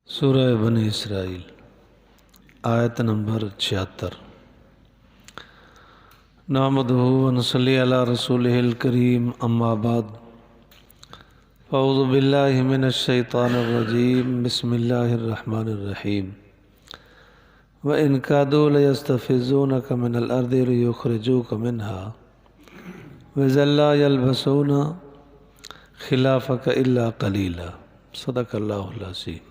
سورہ بنی اسرائیل آیت نمبر 76 نحمدہ ونصلی علی رسولہ الکریم اما بعد اعوذ باللہ من الشیطان الرجیم بسم اللہ الرحمن الرحیم وَإِن كَادُوا لَيَسْتَفِزُّونَكَ مِنَ الْأَرْضِ لِيُخْرِجُوكَ مِنْهَا وَإِذًا لَا يَلْبَسُونَ خِلَافَكَ إِلَّا قَلِيلًا صدق اللہ العظیم۔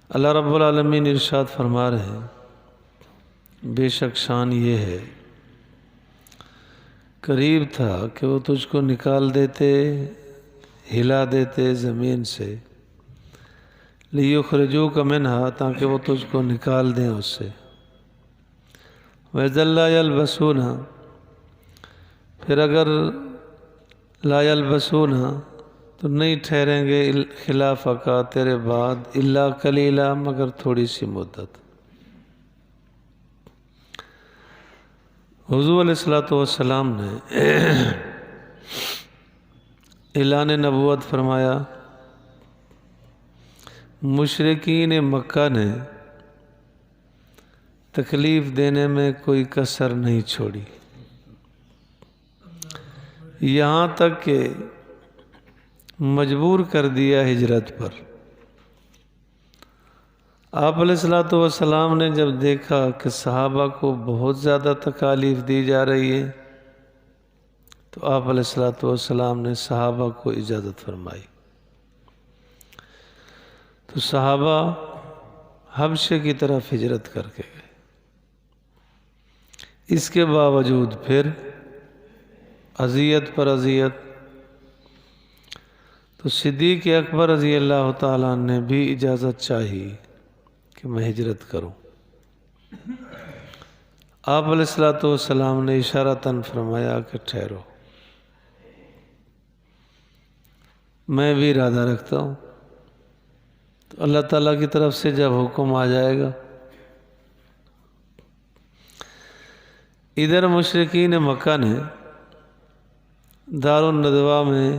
اللہ رب العالمین ارشاد فرما رہے ہیں، بے شک شان یہ ہے، قریب تھا کہ وہ تجھ کو نکال دیتے، ہلا دیتے زمین سے، لیخرجوک منہا، تاکہ وہ تجھ کو نکال دیں اس سے، وَإِذًا لَا يَلْبَسُونَ، پھر اگر لا یلبسون تو نہیں ٹھہریں گے خلافہ کا تیرے بعد الا قلیلا، مگر تھوڑی سی مدت۔ حضور علیہ السلام نے اعلان نبوت فرمایا، مشرکین مکہ نے تکلیف دینے میں کوئی کسر نہیں چھوڑی، یہاں تک کہ مجبور کر دیا ہجرت پر۔ آپ علیہ السلام نے جب دیکھا کہ صحابہ کو بہت زیادہ تکالیف دی جا رہی ہے تو آپ علیہ السلام نے صحابہ کو اجازت فرمائی، تو صحابہ حبشے کی طرف ہجرت کر کے گئے۔ اس کے باوجود پھر اذیت پر اذیت، تو صدیق اکبر رضی اللہ تعالیٰ نے بھی اجازت چاہی کہ میں ہجرت کروں۔ آپ علیہ السلام نے اشارتاً فرمایا کہ ٹھہرو، میں بھی ارادہ رکھتا ہوں، تو اللہ تعالیٰ کی طرف سے جب حکم آ جائے گا۔ ادھر مشرکین مکہ نے دار الندوہ میں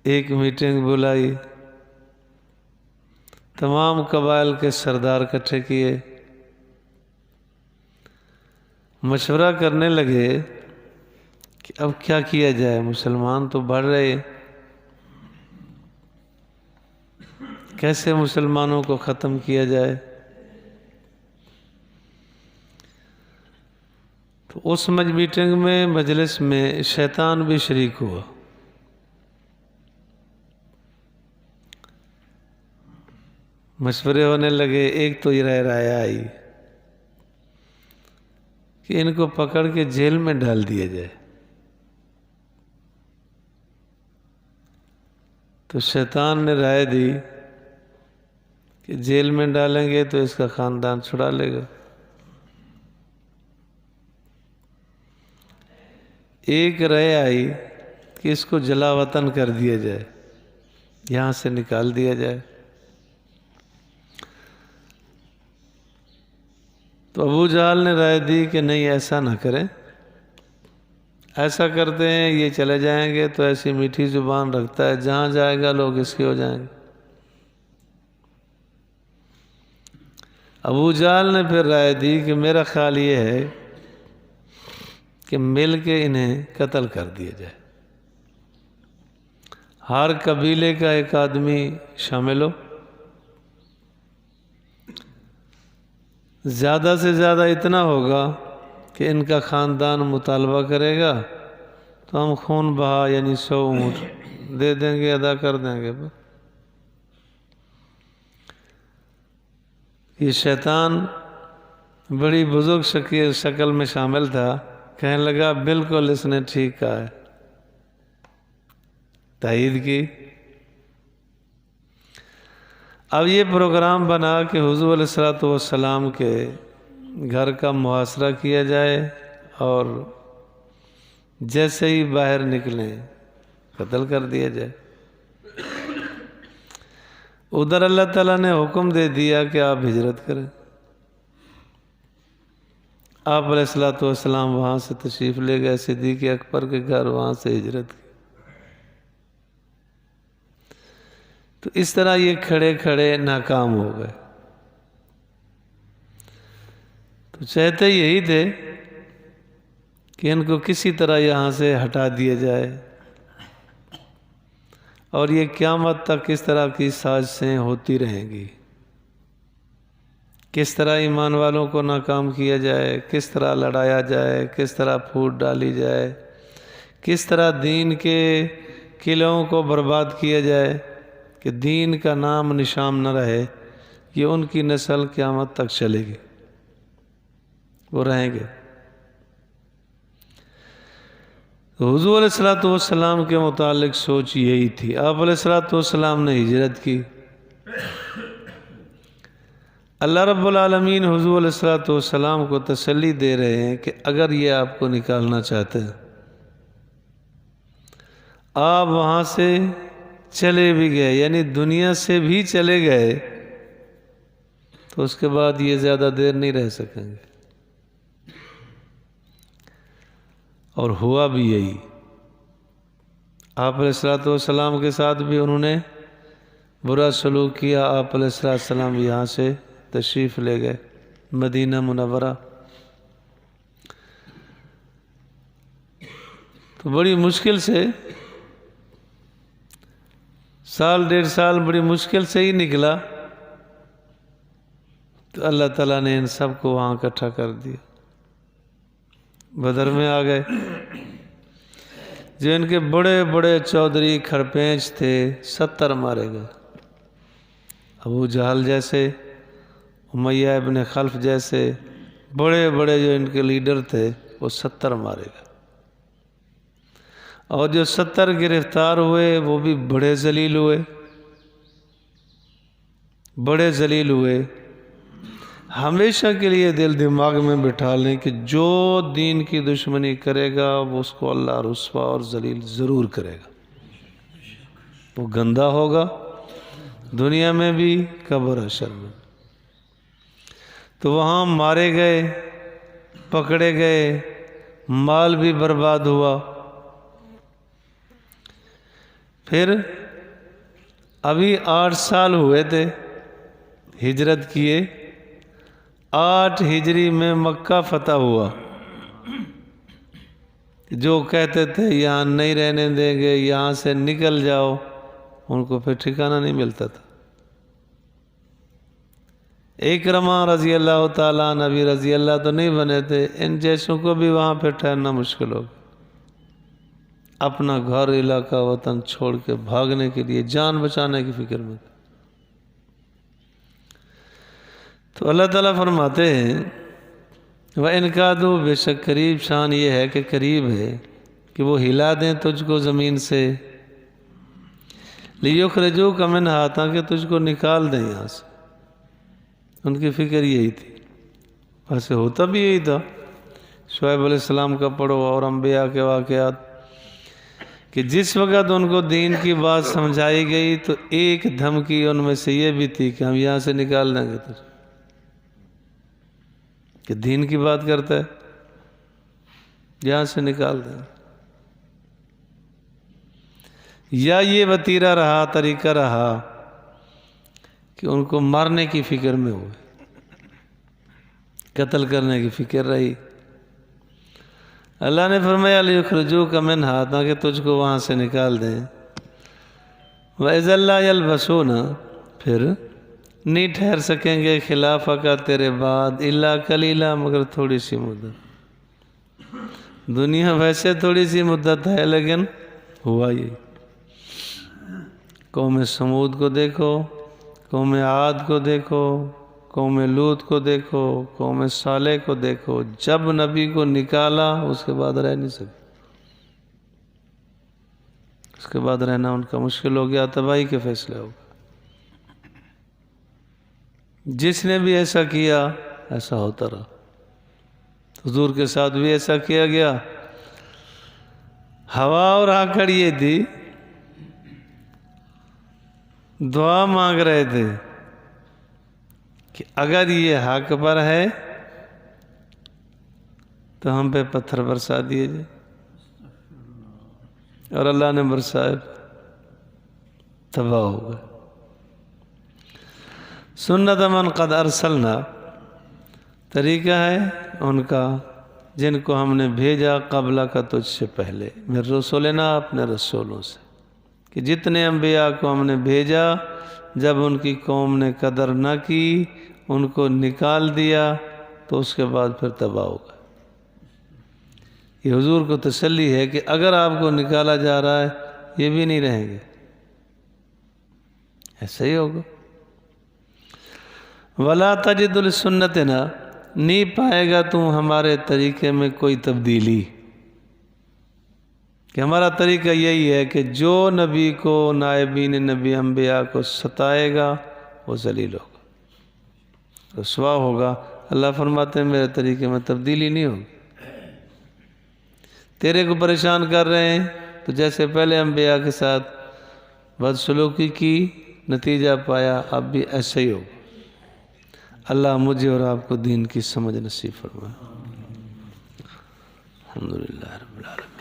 ایک میٹنگ بلائی، تمام قبائل کے سردار اکٹھے کیے، مشورہ کرنے لگے کہ اب کیا کیا جائے، مسلمان تو بڑھ رہے، کیسے مسلمانوں کو ختم کیا جائے۔ تو اس میٹنگ میں، مجلس میں شیطان بھی شریک ہوا۔ مشورے ہونے لگے، ایک تو یہ رائے آئی کہ ان کو پکڑ کے جیل میں ڈال دیا جائے۔ تو شیطان نے رائے دی کہ جیل میں ڈالیں گے تو اس کا خاندان چھڑا لے گا۔ ایک رائے آئی کہ اس کو جلا وطن کر دیا جائے، یہاں سے نکال دیا جائے۔ تو ابو جہل نے رائے دی کہ نہیں، ایسا نہ کریں، ایسا کرتے ہیں یہ چلے جائیں گے تو ایسی میٹھی زبان رکھتا ہے، جہاں جائے گا لوگ اس کے ہو جائیں گے۔ ابو جہل نے پھر رائے دی کہ میرا خیال یہ ہے کہ مل کے انہیں قتل کر دیا جائے، ہر قبیلے کا ایک آدمی شامل ہو، زیادہ سے زیادہ اتنا ہوگا کہ ان کا خاندان مطالبہ کرے گا تو ہم خون بہا یعنی 100 اونٹ دے دیں گے، ادا کر دیں گے۔ یہ شیطان بڑی بزرگ شکل میں شامل تھا، کہنے لگا بالکل اس نے ٹھیک کہا ہے، تائید کی۔ اب یہ پروگرام بنا کہ حضور علیہ السلام کے گھر کا محاصرہ کیا جائے اور جیسے ہی باہر نکلیں قتل کر دیا جائے۔ ادھر اللہ تعالیٰ نے حکم دے دیا کہ آپ ہجرت کریں۔ آپ علیہ السلام وہاں سے تشریف لے گئے، صدیق اکبر کے گھر، وہاں سے ہجرت کی۔ تو اس طرح یہ کھڑے کھڑے ناکام ہو گئے۔ تو چاہتے یہی تھے کہ ان کو کسی طرح یہاں سے ہٹا دیا جائے، اور یہ قیامت تک کس طرح کی سازشیں ہوتی رہیں گی، کس طرح ایمان والوں کو ناکام کیا جائے، کس طرح لڑایا جائے، کس طرح پھوٹ ڈالی جائے، کس طرح دین کے قلعوں کو برباد کیا جائے کہ دین کا نام نشان نہ رہے، یہ ان کی نسل قیامت تک چلے گی، وہ رہیں گے۔ حضور علیہ الصلوۃ والسلام کے متعلق سوچ یہی تھی۔ آپ علیہ الصلوۃ والسلام نے ہجرت کی۔ اللہ رب العالمین حضور علیہ الصلوۃ والسلام کو تسلی دے رہے ہیں کہ اگر یہ آپ کو نکالنا چاہتے ہیں، آپ وہاں سے چلے بھی گئے، یعنی دنیا سے بھی چلے گئے، تو اس کے بعد یہ زیادہ دیر نہیں رہ سکیں گے۔ اور ہوا بھی یہی۔ آپ علیہ الصلوۃ والسلام کے ساتھ بھی انہوں نے برا سلوک کیا۔ آپ علیہ الصلوۃ والسلام یہاں سے تشریف لے گئے مدینہ منورہ۔ تو بڑی مشکل سے سال ڈیڑھ سال بڑی مشکل سے ہی نکلا، تو اللہ تعالیٰ نے ان سب کو وہاں اکٹھا کر دیا۔ بدر میں آ گئے۔ جو ان کے بڑے بڑے چودھری کھڑپینچ تھے 70 مارے گئے۔ ابو جہل جیسے، امیہ ابن خلف جیسے بڑے بڑے جو ان کے لیڈر تھے وہ 70 مارے گئے، اور جو 70 گرفتار ہوئے وہ بھی بڑے ذلیل ہوئے، بڑے ذلیل ہوئے۔ ہمیشہ کے لیے دل دماغ میں بٹھا لیں کہ جو دین کی دشمنی کرے گا وہ اس کو اللہ رسوا اور ذلیل ضرور کرے گا، وہ گندا ہوگا دنیا میں بھی، قبر حشر میں۔ تو وہاں مارے گئے، پکڑے گئے، مال بھی برباد ہوا۔ پھر ابھی 8 سال ہوئے تھے ہجرت کیے، 8 ہجری میں مکہ فتح ہوا۔ جو کہتے تھے یہاں نہیں رہنے دیں گے، یہاں سے نکل جاؤ، ان کو پھر ٹھکانہ نہیں ملتا تھا۔ اکرمہ رضی اللہ تعالیٰ، نبی رضی اللہ تو نہیں بنے تھے، ان جیسوں کو بھی وہاں پہ ٹھہرنا مشکل ہو گیا۔ اپنا گھر، علاقہ، وطن چھوڑ کے بھاگنے کے لیے، جان بچانے کی فکر میں تھے۔ تو اللہ تعالیٰ فرماتے ہیں وَإِنْ كَادُوا، بے شک قریب، شان یہ ہے کہ قریب ہے کہ وہ ہلا دیں تجھ کو زمین سے، لِيُخْرِجُوكَ مِنْهَا، تاکہ تجھ کو نکال دیں یہاں سے۔ ان کی فکر یہی تھی، ویسے ہوتا بھی یہی تھا۔ شعیب علیہ السلام کا پڑھو اور انبیاء کے واقعات، کہ جس وقت ان کو دین کی بات سمجھائی گئی تو ایک دھمکی ان میں سے یہ بھی تھی کہ ہم یہاں سے نکال دیں گے تجھے، کہ دین کی بات کرتا ہے، یہاں سے نکال دیں گے۔ یا یہ وتیرہ رہا، طریقہ رہا کہ ان کو مارنے کی فکر میں ہوئے، قتل کرنے کی فکر رہی۔ اللہ نے فرمایا لِيُخْرِجُوكَ مِنْهَا، تاکہ تجھ کو وہاں سے نکال دیں۔ وَإِذًا لَا يَلْبَثُونَ، پھر نہیں ٹھہر سکیں گے خلافک تیرے بعد، إِلَّا قَلِيلًا، مگر تھوڑی سی مدت۔ دنیا ویسے تھوڑی سی مدت ہے، لیکن ہوا یہ۔ قوم سمود کو دیکھو، قوم عاد کو دیکھو، قوم لوط کو دیکھو، قوم صالح کو دیکھو، جب نبی کو نکالا اس کے بعد رہ نہیں سکے، اس کے بعد رہنا ان کا مشکل ہو گیا، تباہی کے فیصلے ہو گئے۔ جس نے بھی ایسا کیا ایسا ہوتا رہا۔ حضور کے ساتھ بھی ایسا کیا گیا۔ ہوا اور آکڑ یہ تھی، دعا مانگ رہے تھے کہ اگر یہ حق پر ہے تو ہم پہ پتھر برسا دیے جائے، اور اللہ نے برسائے، تباہ ہو گئے۔ سنت من قد ارسلنا، طریقہ ہے ان کا جن کو ہم نے بھیجا قبل کا تجھ سے پہلے، میرے رسولنا اپنے رسولوں سے، کہ جتنے انبیاء کو ہم نے بھیجا جب ان کی قوم نے قدر نہ کی، ان کو نکال دیا تو اس کے بعد پھر تباہ ہو گئے۔ یہ حضور کو تسلی ہے کہ اگر آپ کو نکالا جا رہا ہے یہ بھی نہیں رہیں گے، ایسا ہی ہوگا۔ وَلَا تَجِدُ لِسُنَّتِنَا، نہیں پائے گا تم ہمارے طریقے میں کوئی تبدیلی، کہ ہمارا طریقہ یہی ہے کہ جو نبی کو، نائبین نبی انبیاء کو ستائے گا وہ ذلیل ہوگا، رسوا ہوگا۔ اللہ فرماتے ہیں میرے طریقے میں تبدیلی نہیں ہوگی۔ تیرے کو پریشان کر رہے ہیں تو جیسے پہلے انبیاء کے ساتھ بدسلوکی کی، نتیجہ پایا، اب بھی ایسا ہی ہوگا۔ اللہ مجھے اور آپ کو دین کی سمجھ نصیب فرمائے۔ الحمدللہ رب العالمین۔